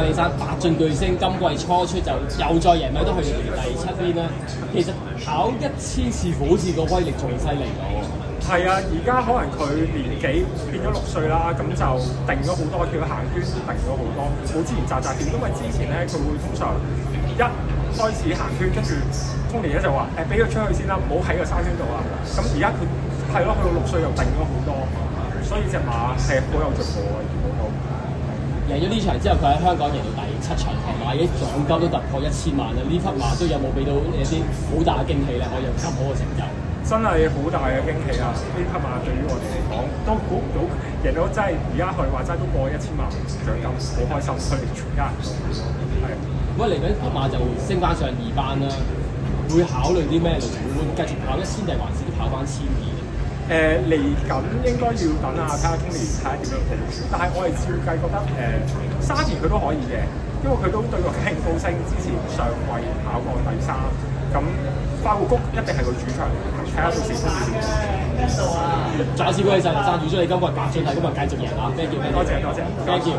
李生白進巨星今季初出就又再贏米都去到第7邊啦。其實跑1000似乎好似個威力仲犀利咗喎。係啊，而家可能佢年紀變咗6歲啦，咁就定咗好多，叫佢行圈定咗好多，冇之前扎點。因為之前咧佢會通常一開始行圈，跟住Tony咧就話俾佢出去先啦，唔好喺個沙圈度啦。咁而家佢係咯，去到6歲又定咗好多，所以隻馬係好有進步啊！見到贏咗呢場之後，佢喺香港贏到第7場頭馬，已經獎金都突破1000萬啦！呢匹馬都有冇俾到一啲好大嘅驚喜咧？可以有咁好嘅成就？真係好大嘅驚喜啊！呢匹馬對於我哋嚟講都估唔到，贏到真係而家佢話齋都過1000萬獎金，好開心！佢哋全家人都係。如果嚟緊匹馬就升翻上2班啦，會考慮啲咩路程？會繼續跑1000定還是都跑翻1200？嚟緊應該要等啊，睇下 Tony 睇下點樣部署。但係我哋照計覺得沙田佢都可以嘅，因為佢都對個興高星之前上季跑過第3，咁快活谷一定係個主場，睇下到時 Tony 點。再次恭喜晒林生，預祝你今季白進係今日繼續贏啊！多謝多謝，Thank you。